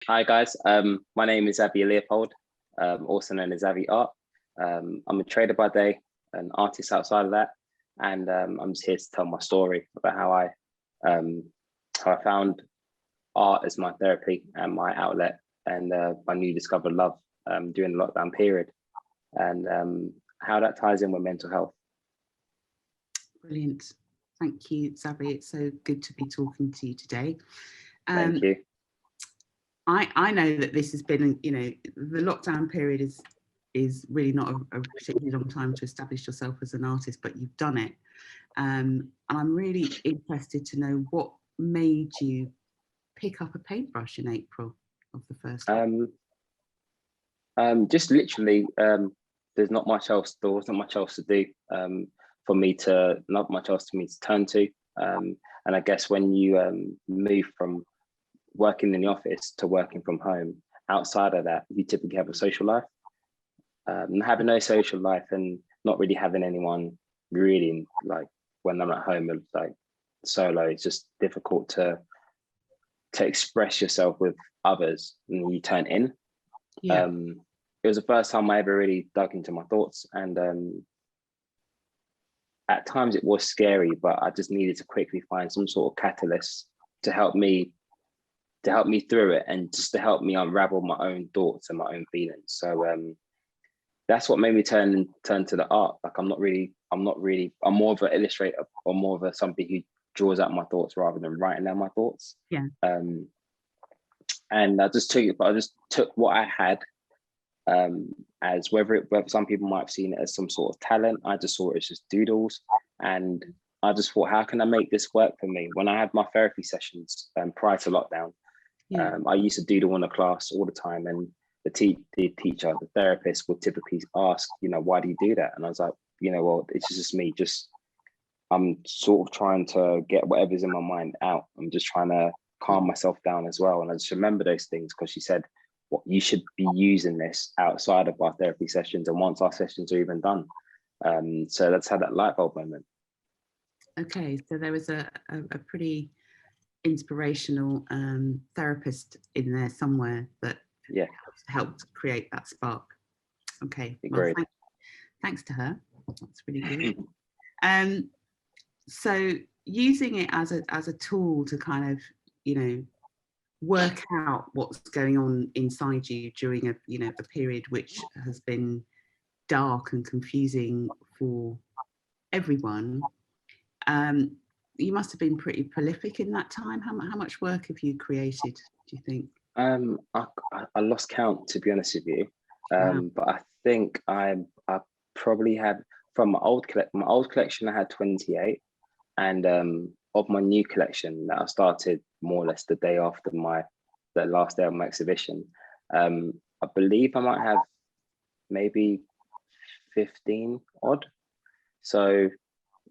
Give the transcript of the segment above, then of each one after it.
Hi guys, my name is Xavier Leopold, also known as Xavi Art. I'm a trader by day, an artist outside of that, and I'm just here to tell my story about how I found art as my therapy and my outlet, and my new discovered love during the lockdown period, and how that ties in with mental health. Brilliant. Thank you, Xavi. It's so good to be talking to you today. Thank you. I know that this has been, the lockdown period is really not a particularly long time to establish yourself as an artist, but you've done it. And I'm really interested to know what made you pick up a paintbrush in April of the first year. Just literally, there's not much else. There wasn't much else to do not much else for me to turn to. And I guess when you move from working in the office to working from home, outside of that, you typically have a social life. Having no social life and not really having anyone really, like when I'm at home and like solo, it's just difficult to express yourself with others, and you turn in. Yeah. It was the first time I ever really dug into my thoughts, and at times it was scary, but I just needed to quickly find some sort of catalyst to help me through it, and just to help me unravel my own thoughts and my own feelings. So that's what made me turn to the art. Like I'm more of an illustrator, or more of somebody who draws out my thoughts rather than writing down my thoughts. Yeah. And I just took what I had, as whether some people might have seen it as some sort of talent. I just saw it as just doodles, and I just thought, how can I make this work for me? When I had my therapy sessions prior to lockdown, I used to doodle in the class all the time, and the teacher, the therapist would typically ask, why do you do that? And I was like, well, it's just me. I'm sort of trying to get whatever's in my mind out. I'm just trying to calm myself down as well. And I just remember those things because she said, you should be using this outside of our therapy sessions, and once our sessions are even done. So that's how that light bulb moment. Okay, so there was a pretty inspirational therapist in there somewhere that helped create that spark. Okay, well, thanks to her. That's really good. So using it as a tool to kind of, work out what's going on inside you during a period which has been dark and confusing for everyone. You must have been pretty prolific in that time. How much work have you created, do you think? I lost count, to be honest with you. Wow. But I think I probably had, from my old collection, I had 28, and of my new collection that I started more or less the day after the last day of my exhibition, I believe I might have maybe 15 odd. So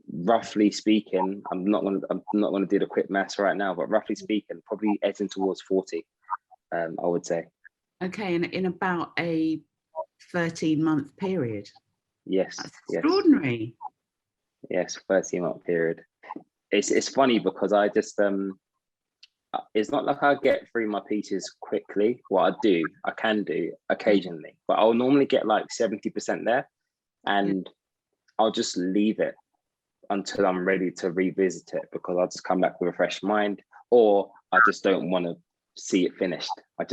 roughly speaking, I'm not gonna do the quick maths right now, but roughly speaking, probably edging towards 40, I would say. Okay, and in about a 13-month period. Yes. That's extraordinary. Yes, 13-month period. It's funny because I just it's not like I get through my pieces quickly. What I can do occasionally, but I'll normally get like 70% there, and I'll just leave it until I'm ready to revisit it, because I'll just come back with a fresh mind, or I just don't want to see it finished. I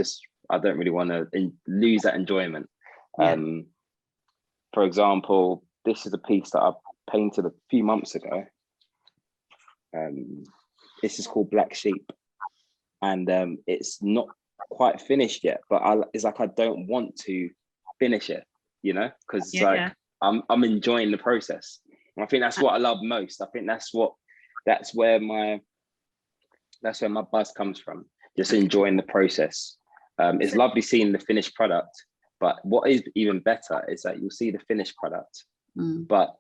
don't really want to lose that enjoyment. For example, this is a piece that I painted a few months ago. This is called Black Sheep, and it's not quite finished yet, but it's like I don't want to finish it, because I'm enjoying the process. And I think that's what I love most. I think that's where my buzz comes from, just enjoying the process. It's lovely seeing the finished product, but what is even better is that you'll see the finished product, but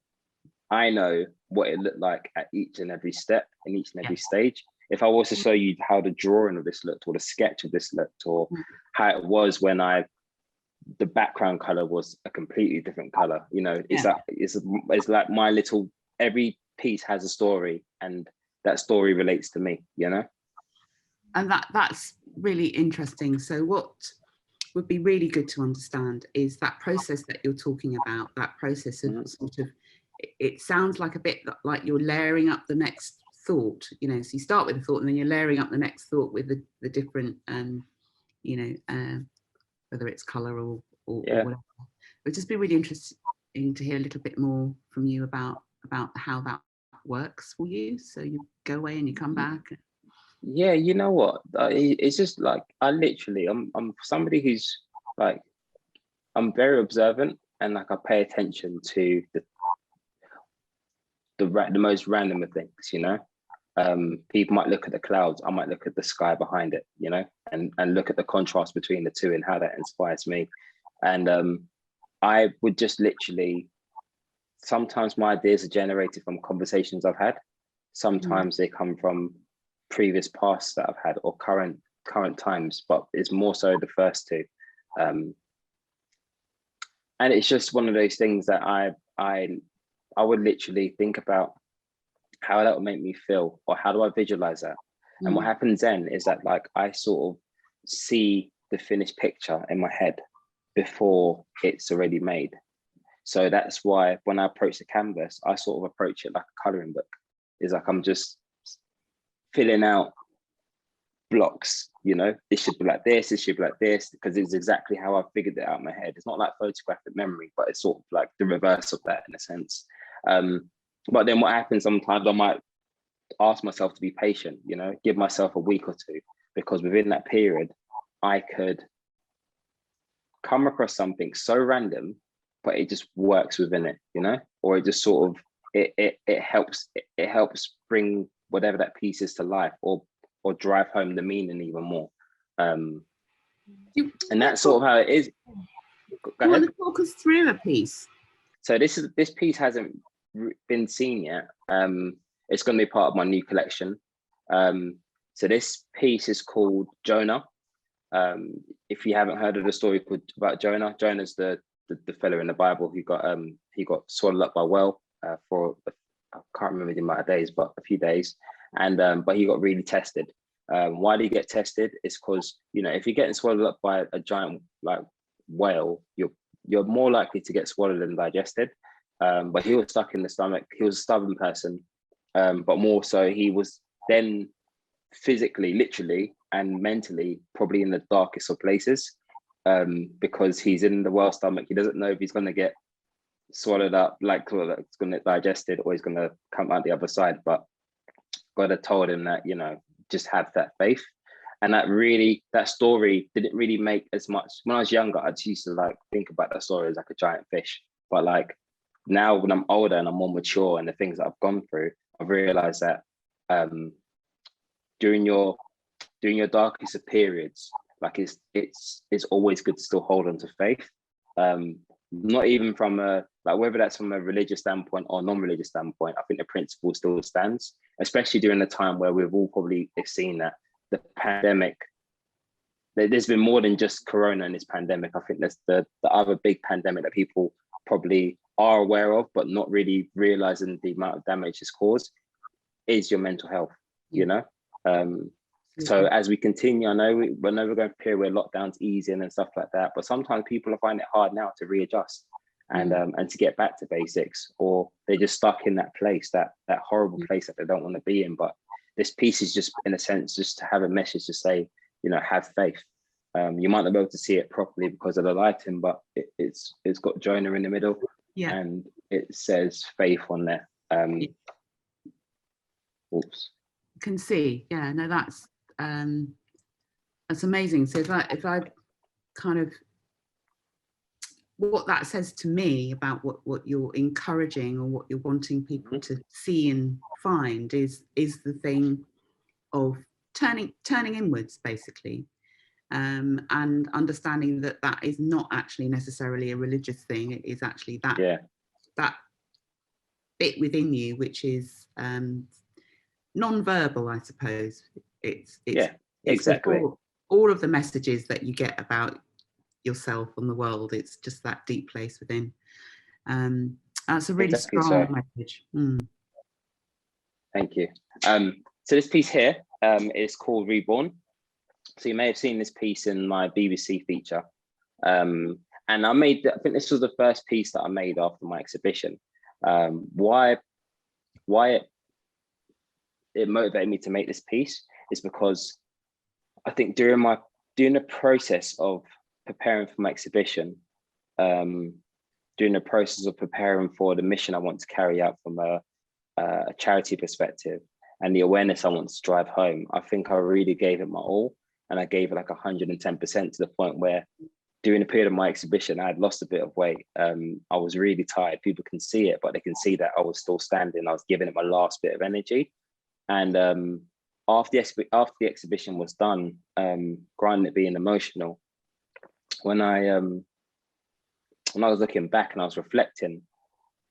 I know what it looked like at each and every step, in each and every stage. If I was to show you how the drawing of this looked, or the sketch of this looked, or how it was when the background color was a completely different color, it's like my little, every piece has a story, and that story relates to me, And that's really interesting. So what would be really good to understand is that process that you're talking about, that process of sort of, it sounds like a bit like you're layering up the next thought, you know, so you start with a thought and then you're layering up the next thought with the different, you know, whether it's color or whatever. It would just be really interesting to hear a little bit more from you about how that works for you. So you go away and you come back. Yeah, you know what? It's just like I'm somebody who's like, I'm very observant, and like I pay attention to the most random of things, you know. People might look at the clouds, I might look at the sky behind it, you know, and look at the contrast between the two and how that inspires me. And I would just literally, sometimes my ideas are generated from conversations I've had. Sometimes they come from previous pasts that I've had, or current times, but it's more so the first two. And it's just one of those things that I would literally think about how that would make me feel, or how do I visualize that? And what happens then is that, like, I sort of see the finished picture in my head before it's already made. So that's why when I approach the canvas, I sort of approach it like a coloring book. It's like I'm just filling out blocks, you know, this should be like this should be like this, because it's exactly how I figured it out in my head. It's not like photographic memory, but it's sort of like the reverse of that in a sense. But then what happens sometimes, I might ask myself to be patient, you know, give myself a week or two, because within that period, I could come across something so random, but it just works within it, you know, or it just sort of, it helps bring whatever that piece is to life, or drive home the meaning even more. And that's sort of how it is. Go ahead. Talk us through a piece. So this piece hasn't been seen yet. It's going to be part of my new collection. So this piece is called Jonah. If you haven't heard of the story about Jonah, Jonah's the fellow in the Bible who got swallowed up by a whale for, I can't remember the amount of days, but a few days. And but he got really tested. Why did he get tested? It's because, you know, if you're getting swallowed up by a giant like whale, you're more likely to get swallowed and digested. But he was stuck in the stomach. He was a stubborn person, but more so he was then physically, literally, and mentally probably in the darkest of places, because he's in the whale stomach. He doesn't know if he's going to get swallowed up, like it's going to get digested, or he's going to come out the other side. But God had told him that, you know, just have that faith. And that story didn't really make as much. When I was younger, I just used to like think about that story as like a giant fish. But like now, when I'm older and I'm more mature, and the things that I've gone through, I've realized that during your darkest of periods, like it's always good to still hold on to faith. Not even from whether that's from a religious standpoint or non-religious standpoint, I think the principle still stands, especially during the time where we've all probably seen that the pandemic, there's been more than just Corona in this pandemic. I think there's the other big pandemic that people probably are aware of, but not really realizing the amount of damage it's caused, is your mental health, you know? So as we continue, I know we're never going to appear where lockdown's easing and stuff like that, but sometimes people find it hard now to readjust and to get back to basics, or they're just stuck in that place, that horrible place that they don't want to be in. But this piece is just, in a sense, just to have a message to say, you know, have faith. You might not be able to see it properly because of the lighting, but it's got Jonah in the middle, and it says faith on there. Oops. Can see, yeah, no, that's amazing. So if I kind of, what that says to me about what you're encouraging, or what you're wanting people to see and find, is the thing of turning inwards, basically, and understanding that is not actually necessarily a religious thing. It is actually that bit within you which is non-verbal, I suppose. It's exactly all of the messages that you get about yourself and the world. It's just that deep place within. That's a really strong message. Thank you. So this piece here is called Reborn. So you may have seen this piece in my BBC feature. And I think this was the first piece that I made after my exhibition. Why it motivated me to make this piece is because I think during the process of preparing for my exhibition, during the process of preparing for the mission I want to carry out from a charity perspective and the awareness I want to drive home, I think I really gave it my all, and I gave it like 110% to the point where during the period of my exhibition, I had lost a bit of weight. I was really tired. People can see it, but they can see that I was still standing. I was giving it my last bit of energy. And after the exhibition was done, granted it being emotional, when I was looking back and I was reflecting,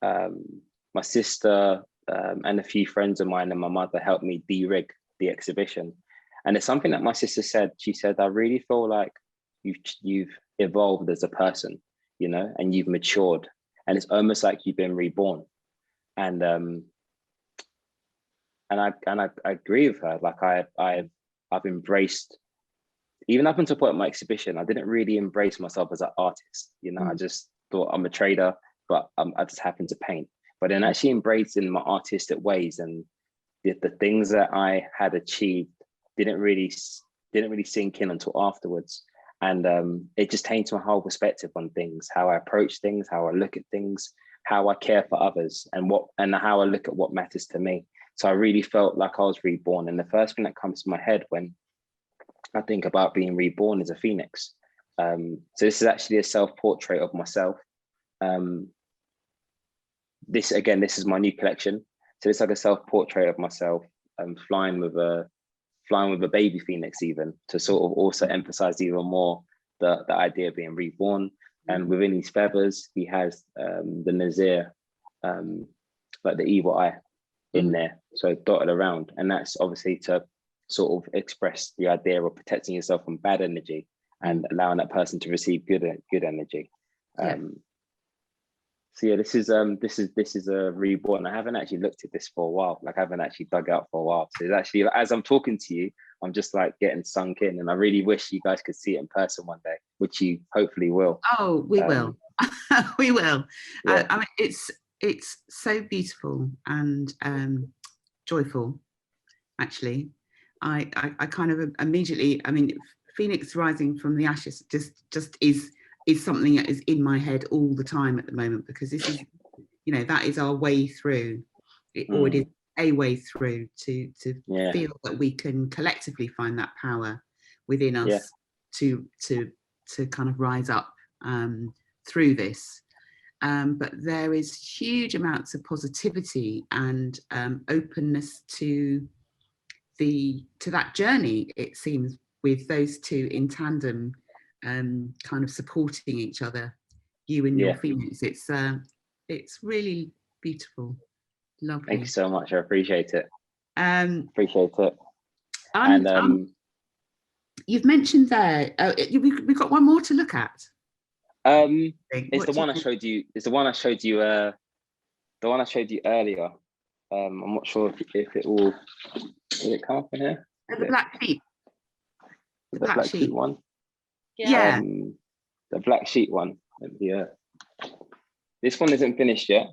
my sister and a few friends of mine and my mother helped me de-rig the exhibition. And it's something that my sister said. She said, I really feel like you've evolved as a person, you know, and you've matured, and it's almost like you've been reborn. And I agree with her. Like I've embraced, even up until the point of my exhibition, I didn't really embrace myself as an artist. You know, I just thought I'm a trader, but I just happen to paint. But then actually embracing my artistic ways, and the things that I had achieved didn't really sink in until afterwards. And it just changed my whole perspective on things, how I approach things, how I look at things, how I care for others, and how I look at what matters to me. So I really felt like I was reborn. And the first thing that comes to my head when I think about being reborn is a phoenix. So this is actually a self-portrait of myself. This is my new collection. So it's like a self-portrait of myself, flying with a baby phoenix, even to sort of also emphasize even more the idea of being reborn. And within these feathers, he has the Nazir, like the evil eye in there, so dotted around. And that's obviously to sort of express the idea of protecting yourself from bad energy and allowing that person to receive good energy. So yeah, this is a reborn. I haven't actually looked at this for a while. Like I haven't actually dug out for a while. So it's actually, as I'm talking to you, I'm just like getting sunk in, and I really wish you guys could see it in person one day, which you hopefully will. Oh, we will. We will. Yeah. I mean, it's so beautiful and joyful. Actually, I kind of immediately. I mean, Phoenix rising from the ashes just is something that is in my head all the time at the moment, because this is, you know, that is our way through, or it is a way through to feel that we can collectively find that power within us to kind of rise up through this. But there is huge amounts of positivity and openness to that journey, it seems, with those two in tandem, kind of supporting each other, you and your Phoenix. It's really beautiful, lovely. Thank you so much. I appreciate it. Appreciate it. And you've mentioned there, we've got one more to look at. It's the one I showed you. It's the one I showed you. The one I showed you earlier. I'm not sure if it will it come up in here. The black sheep. The black sheep one. Yeah. The black sheep one. Yeah. This one isn't finished yet.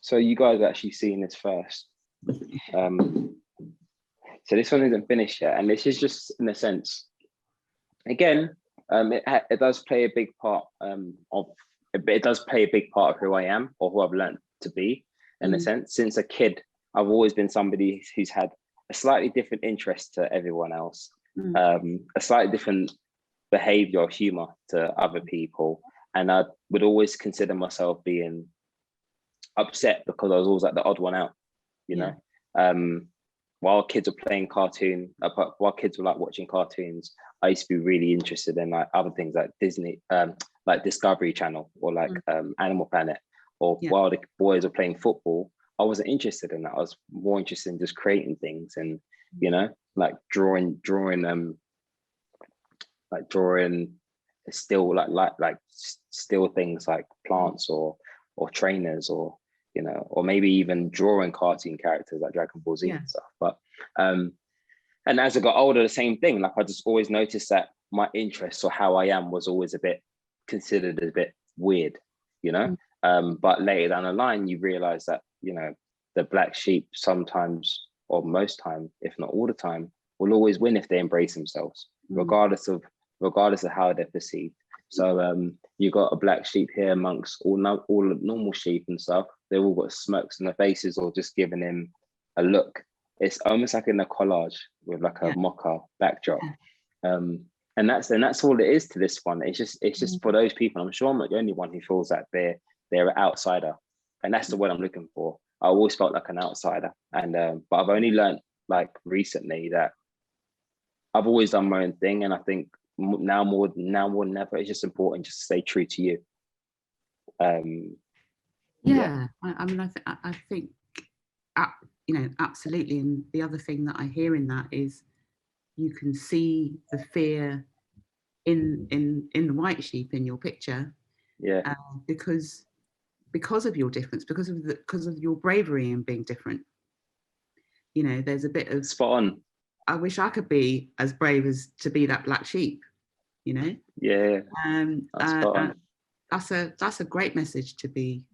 So you guys are actually seeing this first. So this one isn't finished yet, and this is just, in a sense, again, it does play a big part it does play a big part of who I am, or who I've learned to be, in a sense. Since a kid, I've always been somebody who's had a slightly different interest to everyone else, a slightly different behavior or humor to other people, and I would always consider myself being upset because I was always like the odd one out, you know. While kids were playing cartoon, while kids were like watching cartoons, I used to be really interested in like other things like Disney, like Discovery Channel, or like Animal Planet. Or while the boys were playing football, I wasn't interested in that. I was more interested in just creating things, and you know, like drawing still like still things like plants or trainers, or you know, or maybe even drawing cartoon characters like Dragon Ball Z and stuff. But And as I got older, the same thing. Like I just always noticed that my interests or how I am was always considered a bit weird, you know. But later down the line, you realize that, you know, the black sheep sometimes, or most time, if not all the time, will always win if they embrace themselves, regardless of how they're perceived. So you got a black sheep here amongst all the normal sheep and stuff. They've all got smirks on their faces or just giving him a look. It's almost like in a collage with like a mocha backdrop. And that's all it is to this one. It's just for those people. I'm sure I'm not the only one who feels that they're an outsider, and that's the word I'm looking for. I always felt like an outsider, and but I've only learned like recently that I've always done my own thing, and I think now more than ever, it's just important just to stay true to you. I mean, I think, you know, absolutely. And the other thing that I hear in that is you can see the fear in the white sheep in your picture, because of your difference, because of your bravery in being different. You know, there's a bit of spot on. I wish I could be as brave as to be that black sheep, you know. That's a great message to be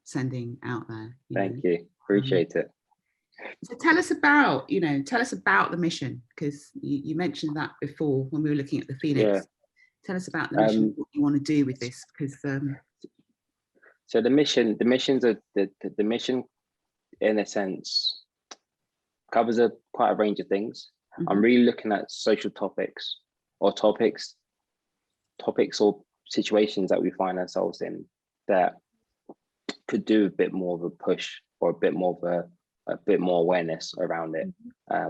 sending out there. Thank you, appreciate it. So tell us about the mission, because you mentioned that before when we were looking at the Phoenix. Tell us about the mission, what you want to do with this, because so the mission in a sense covers quite a range of things. I'm really looking at social topics or situations that we find ourselves in that could do a bit more of a push or a bit more awareness around it,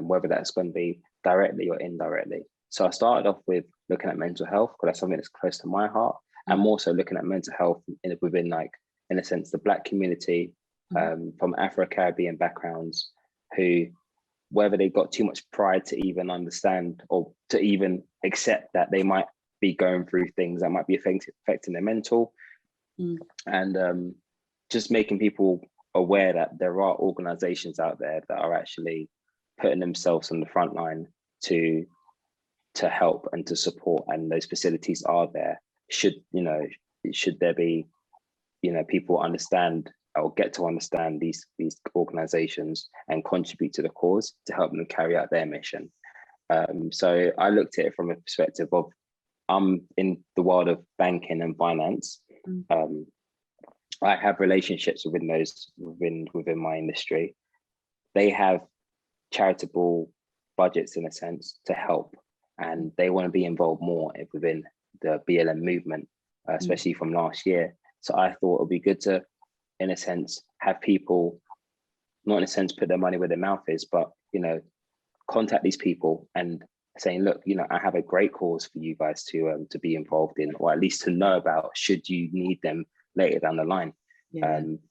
whether that's going to be directly or indirectly. So I started off with looking at mental health, because that's something that's close to my heart, and more so looking at mental health within, like, in a sense, the Black community from Afro-Caribbean backgrounds, who, whether they got too much pride to even understand or to even accept that they might be going through things that might be affecting their mental, and just making people aware that there are organizations out there that are actually putting themselves on the front line to help and to support, and those facilities are there. Should there be, people understand or get to understand these organizations and contribute to the cause to help them carry out their mission. So I looked at it from a perspective of, I'm in the world of banking and finance. I have relationships within my industry. They have charitable budgets, in a sense, to help, and they want to be involved more within the BLM movement, especially from last year. So I thought it would be good to, in a sense, have people, not in a sense put their money where their mouth is, but contact these people and saying, look, I have a great cause for you guys to be involved in, or at least to know about, should you need them later down the line.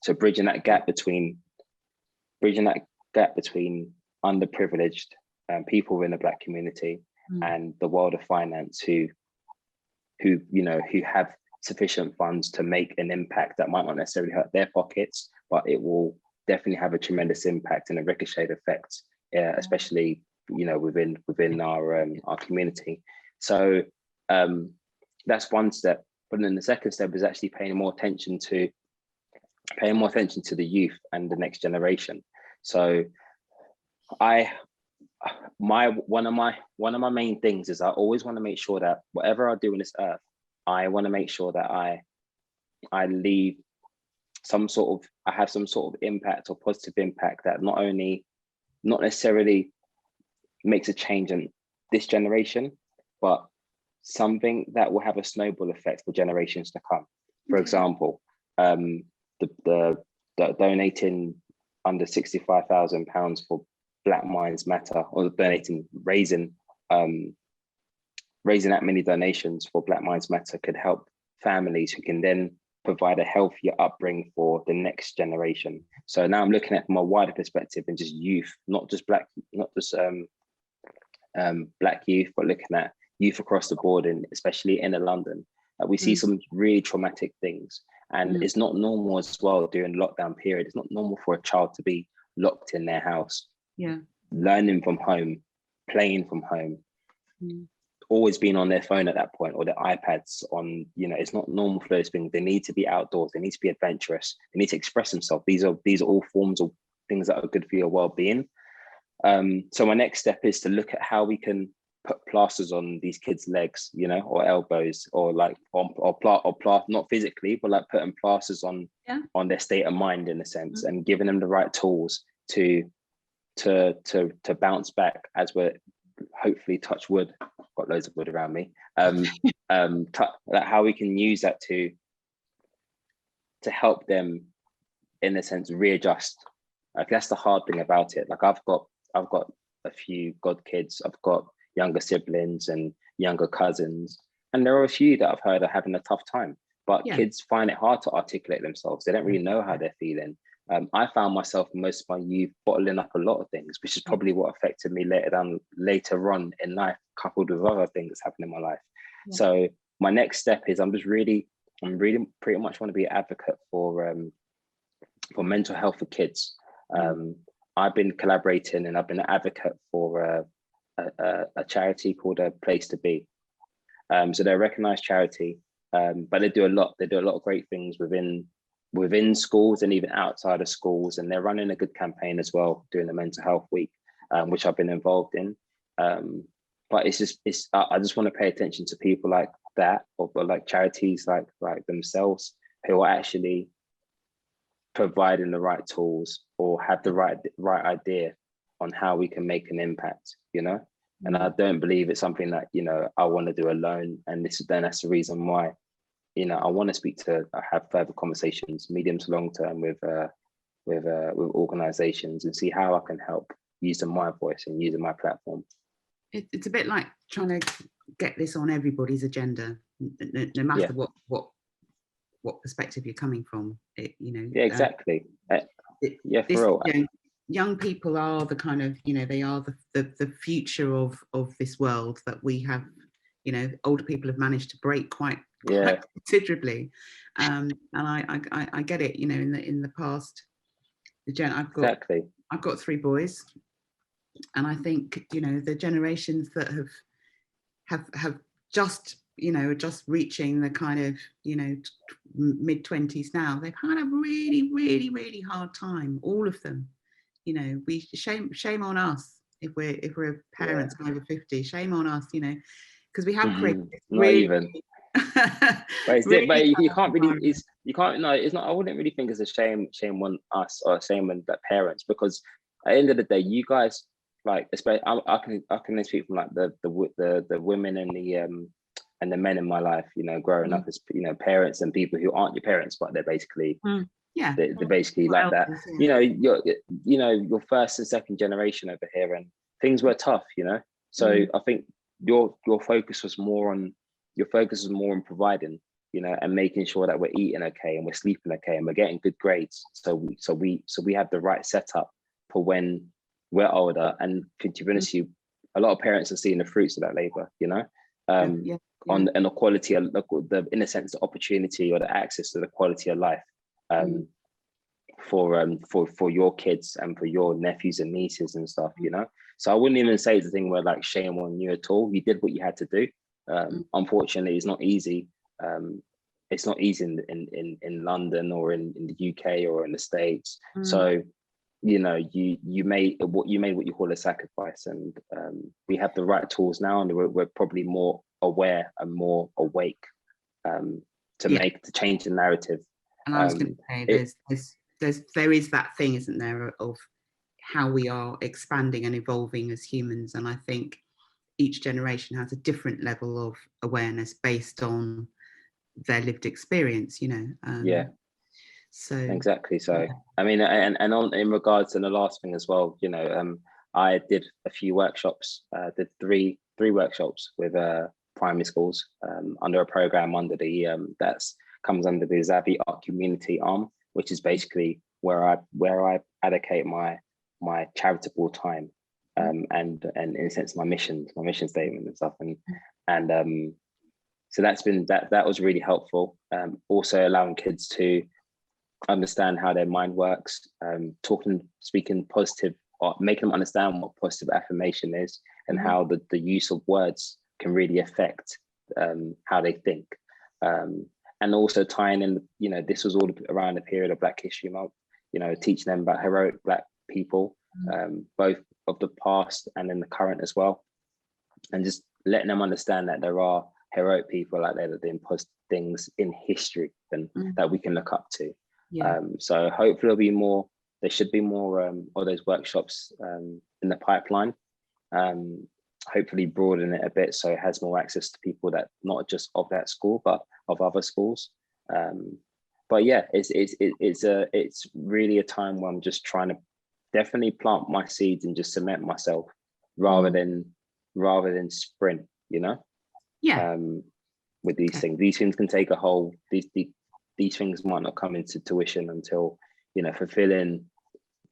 So bridging that gap between underprivileged people in the Black community and the world of finance, who have sufficient funds to make an impact that might not necessarily hurt their pockets, but it will definitely have a tremendous impact and a ricochet effect, especially within our community. So that's one step. But then the second step is actually paying more attention to the youth and the next generation. So one of my main things is I always want to make sure that whatever I do on this earth, I want to make sure that I leave I have some sort of impact or positive impact that not necessarily makes a change in this generation, but something that will have a snowball effect for generations to come. For example, the donating under £65,000 for Black Minds Matter, or raising that many donations for Black Minds Matter could help families who can then provide a healthier upbringing for the next generation. So now I'm looking at from a wider perspective and just youth, not just Black youth, but looking at youth across the board, and especially in London. We see some really traumatic things, and it's not normal as well during the lockdown period. It's not normal for a child to be locked in their house, learning from home, playing from home, always being on their phone at that point, or their iPads on, you know, it's not normal for those things. They need to be outdoors. They need to be adventurous. They need to express themselves. These are all forms of things that are good for your well-being. So my next step is to look at how we can put plasters on these kids' legs, you know, or elbows, or like not physically, but like putting plasters on their state of mind, in a sense, and giving them the right tools to bounce back, as we're hopefully, touch wood, got loads of wood around me, how we can use that to help them, in a sense, readjust. Like, that's the hard thing about it. Like, I've got a few godkids, I've got younger siblings and younger cousins, and there are a few that I've heard are having a tough time, but kids find it hard to articulate themselves. They don't really know how they're feeling. I found myself most of my youth bottling up a lot of things, which is probably what affected me later on in life, coupled with other things happening in my life. So my next step is I'm really pretty much want to be an advocate for mental health for kids. I've been collaborating, and I've been an advocate for a charity called A Place to Be. So they're a recognized charity, but they do a lot of great things within schools and even outside of schools, and they're running a good campaign as well, doing the mental health week, which I've been involved in. But I just want to pay attention to people like that, or like charities like themselves, who are actually providing the right tools or have the right idea on how we can make an impact, you know. And I don't believe it's something that, you know, I want to do alone. And that's the reason why, you know, I want to have further conversations, medium to long term, with organizations, and see how I can help using my voice and using my platform. It's a bit like trying to get this on everybody's agenda, no matter what perspective you're coming from. You know. Yeah, exactly. For real. You know, young people are the kind of, you know, they are the future of this world that we have. You know, older people have managed to break quite considerably, and I get it. You know, in the past, I've got 3 boys, and I think, you know, the generations that have just, you know, just reaching the kind of, you know, mid-20s now, they've had a really, really, really hard time, all of them. You know, we shame on us if we're parents over 50. Shame on us, you know, because we have created not even. But you can't really. It's not. I wouldn't really think it's a shame on us, or shame on the parents, because at the end of the day, you guys, like, especially I can speak from like the women and the men in my life, you know, growing up as, you know, parents, and people who aren't your parents, but they're basically they're basically like that. You know, your first and second generation over here, and things were tough, you know. So I think your focus was more on providing, you know, and making sure that we're eating okay and we're sleeping okay and we're getting good grades. So we have the right setup for when we're older. And to be honest, a lot of parents are seeing the fruits of that labor, you know, on the quality of in a sense, the opportunity or the access to the quality of life for your kids and for your nephews and nieces and stuff, you know. So I wouldn't even say it's a thing where like shame on you at all. You did what you had to do. Unfortunately, it's not easy. It's not easy in London or in the UK or in the States. So, you know, you made what you call a sacrifice, and we have the right tools now, and we're probably more aware and more awake to change the narrative. And I was going to say, there is that thing, isn't there, of how we are expanding and evolving as humans, and I think each generation has a different level of awareness based on their lived experience, you know. So exactly. So I mean, and on in regards to the last thing as well, you know, I did a few workshops, did three workshops with primary schools under a program under the that's comes under the Xavi Art community arm, which is basically where I allocate my charitable time, and in a sense my mission statement and stuff, and so that was really helpful. Also allowing kids to understand how their mind works, speaking positive, or making them understand what positive affirmation is, and how the use of words can really affect how they think. And also tying in, you know, this was all around the period of Black History Month, you know, teaching them about heroic Black people, both of the past and in the current as well. And just letting them understand that there are heroic people out there that did things in history and that we can look up to. So hopefully there should be more of those workshops in the pipeline. Hopefully broaden it a bit so it has more access to people that not just of that school but of other schools. But yeah, it's really a time where I'm just trying to definitely plant my seeds and just cement myself rather than sprint, you know. With these things can take a whole, these things might not come into tuition until, you know,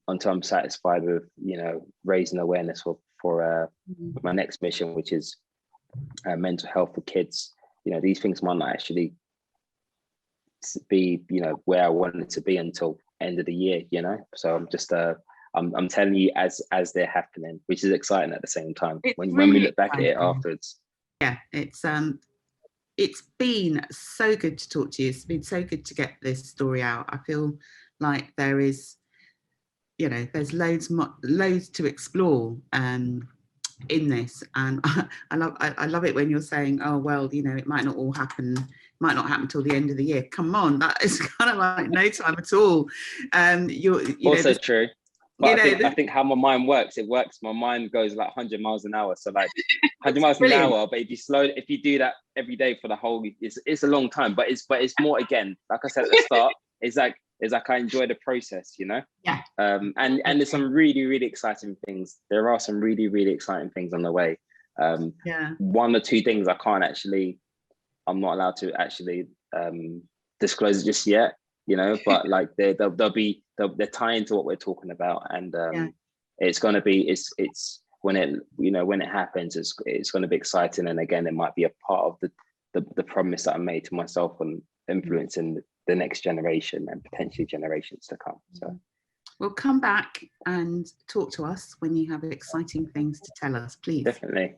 until I'm satisfied with, you know, raising awareness for my next mission, which is mental health for kids. You know, these things might not actually be, you know, where I wanted to be until end of the year, you know. So I'm just I'm telling you as they're happening, which is exciting at the same time when we look back at it afterwards. Yeah, it's been so good to talk to you. It's been so good to get this story out. I feel like there is, you know, there's loads to explore in this, and I love it when you're saying, oh well, you know, it might not happen till the end of the year. Come on, that is kind of like no time at all. Also true, but I think how my mind works, my mind goes like 100 miles an hour, so like 100 miles an hour, but if you do that every day for the whole, it's a long time, but it's more, again, like I said at the start, it's like I enjoy the process, you know. And there's some really, really exciting things. There are some really, really exciting things on the way. One or two things I'm not allowed to actually disclose it just yet, you know, but like they're tying into what we're talking about, and it's going to be, it's when it happens, it's going to be exciting. And again, it might be a part of the promise that I made to myself and influencing the next generation and potentially generations to come. So well, come back and talk to us when you have exciting things to tell us, please. Definitely.